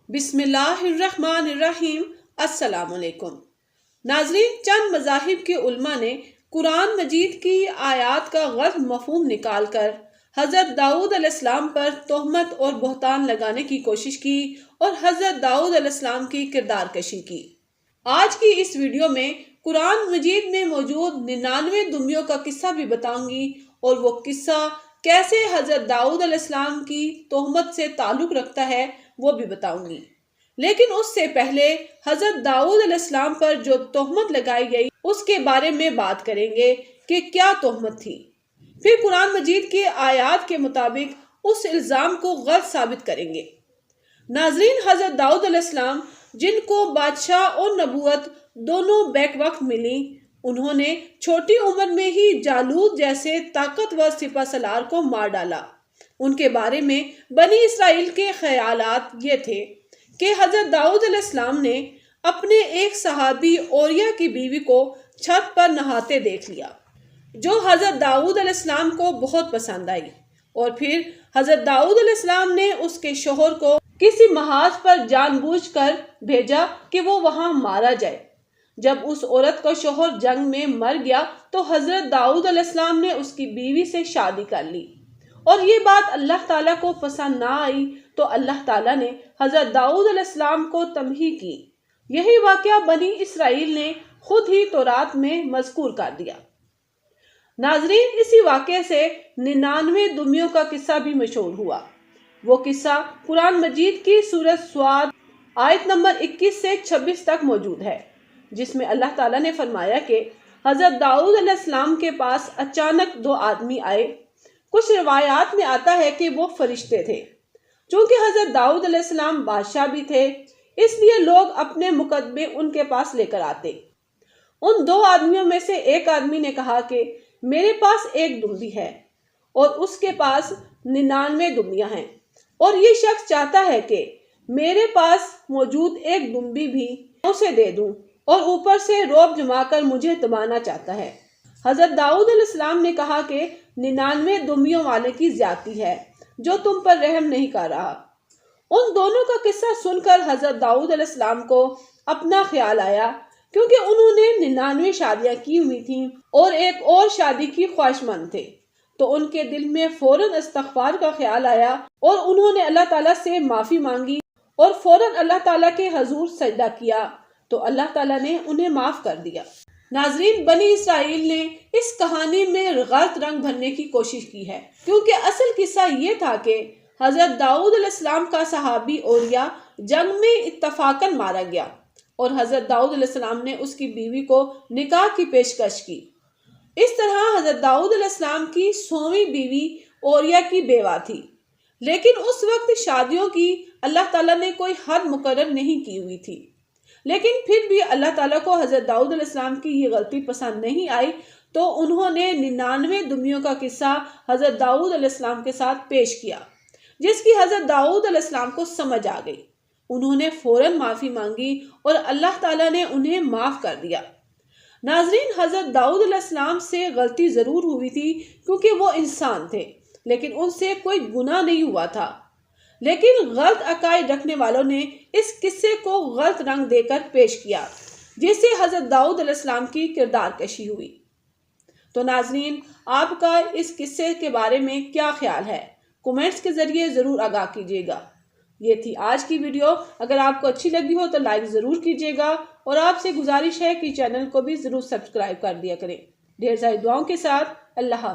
بسم اللہ الرحمن الرحیم۔ السلام علیکم ناظرین، چند مذاہب کے علماء نے قرآن مجید کی آیات کا غلط مفہوم نکال کر حضرت داؤد علیہ السلام پر تہمت اور بہتان لگانے کی کوشش کی اور حضرت داؤد علیہ السلام کی کردار کشی کی۔ آج کی اس ویڈیو میں قرآن مجید میں موجود 99 دمیوں کا قصہ بھی بتاؤں گی اور وہ قصہ کیسے حضرت داؤد علیہ السلام کی تہمت سے تعلق رکھتا ہے وہ بھی بتاؤں گی۔ لیکن اس سے پہلے حضرت داؤد علیہ السلام پر جو تہمت لگائی گئی اس کے بارے میں بات کریں گے کہ کیا تہمت تھی، پھر قرآن مجید کی آیات کے مطابق اس الزام کو غلط ثابت کریں گے۔ ناظرین، حضرت داؤد علیہ السلام جن کو بادشاہ اور نبوت دونوں بیک وقت ملی، انہوں نے چھوٹی عمر میں ہی جالوت جیسے طاقتور سپہ سالار کو مار ڈالا۔ ان کے بارے میں بنی اسرائیل کے خیالات یہ تھے کہ حضرت داؤد علیہ السلام نے اپنے ایک صحابی اوریا کی بیوی کو چھت پر نہاتے دیکھ لیا، جو حضرت داؤد علیہ السلام کو بہت پسند آئی، اور پھر حضرت داؤد علیہ السلام نے اس کے شوہر کو کسی محاذ پر جان بوجھ کر بھیجا کہ وہ وہاں مارا جائے۔ جب اس عورت کا شوہر جنگ میں مر گیا تو حضرت داؤد علیہ السلام نے اس کی بیوی سے شادی کر لی، اور یہ بات اللہ تعالیٰ کو پسند نہ آئی تو اللہ تعالیٰ نے حضرت داؤد علیہ السلام کو تنبیہ کی۔ یہی واقعہ بنی اسرائیل نے خود ہی تورات میں مذکور کر دیا۔ ناظرین، اسی واقعے سے 99 دمیوں کا قصہ بھی مشہور ہوا۔ وہ قصہ قرآن مجید کی سورۃ صاد آیت نمبر 21 سے 26 تک موجود ہے، جس میں اللہ تعالیٰ نے فرمایا کہ حضرت داؤد علیہ السلام کے پاس اچانک 2 آدمی آئے۔ کچھ روایات میں آتا ہے کہ وہ فرشتے تھے۔ چونکہ حضرت داؤد علیہ السلام بادشاہ بھی تھے، اس لیے لوگ اپنے مقدمے ان کے پاس لے کر آتے۔ ان 2 آدمیوں میں سے ایک آدمی نے کہا کہ میرے پاس ایک دمبی ہے اور اس کے پاس 99 دمبیاں ہیں، اور یہ شخص چاہتا ہے کہ میرے پاس موجود ایک دمبی بھی اسے دے دوں، اور اوپر سے رعب جما کر مجھے دبانا چاہتا ہے۔ حضرت داؤد علیہ السلام نے کہا کہ 99 دمبیوں والے کی زیادتی ہے جو تم پر رحم نہیں کر رہا۔ ان دونوں کا قصہ سن کر حضرت داؤد علیہ السلام کو اپنا خیال آیا، کیونکہ انہوں نے 99 شادیاں کی ہوئی تھیں اور ایک اور شادی کی خواہش مند تھے، تو ان کے دل میں فوراً استغفار کا خیال آیا اور انہوں نے اللہ تعالیٰ سے معافی مانگی اور فوراً اللہ تعالیٰ کے حضور سجدہ کیا، تو اللہ تعالیٰ نے انہیں معاف کر دیا۔ ناظرین، بنی اسرائیل نے اس کہانی میں غلط رنگ بھرنے کی کوشش کی ہے، کیونکہ اصل قصہ یہ تھا کہ حضرت داؤد علیہ السلام کا صحابی اوریا جنگ میں اتفاقاً مارا گیا، اور حضرت داؤد علیہ السلام نے اس کی بیوی کو نکاح کی پیشکش کی۔ اس طرح حضرت داؤد علیہ السلام کی 100ویں بیوی اوریا کی بیوہ تھی، لیکن اس وقت شادیوں کی اللہ تعالیٰ نے کوئی حد مقرر نہیں کی ہوئی تھی۔ لیکن پھر بھی اللہ تعالیٰ کو حضرت داؤد علیہ السلام کی یہ غلطی پسند نہیں آئی، تو انہوں نے 99 دمیوں کا قصہ حضرت داؤد علیہ السلام کے ساتھ پیش کیا، جس کی حضرت داؤد علیہ السلام کو سمجھ آ گئی۔ انہوں نے فوراً معافی مانگی اور اللہ تعالیٰ نے انہیں معاف کر دیا۔ ناظرین، حضرت داؤد علیہ السلام سے غلطی ضرور ہوئی تھی، کیونکہ وہ انسان تھے، لیکن ان سے کوئی گناہ نہیں ہوا تھا۔ لیکن غلط عقائد رکھنے والوں نے اس قصے کو غلط رنگ دے کر پیش کیا، جس سے حضرت داؤد علیہ السلام کی کردار کشی ہوئی۔ تو ناظرین، آپ کا اس قصے کے بارے میں کیا خیال ہے؟ کومنٹس کے ذریعے ضرور آگاہ کیجیے گا۔ یہ تھی آج کی ویڈیو۔ اگر آپ کو اچھی لگی ہو تو لائک ضرور کیجیے گا، اور آپ سے گزارش ہے کہ چینل کو بھی ضرور سبسکرائب کر دیا کریں۔ ڈھیر ساری دعاؤں کے ساتھ اللہ حافظ۔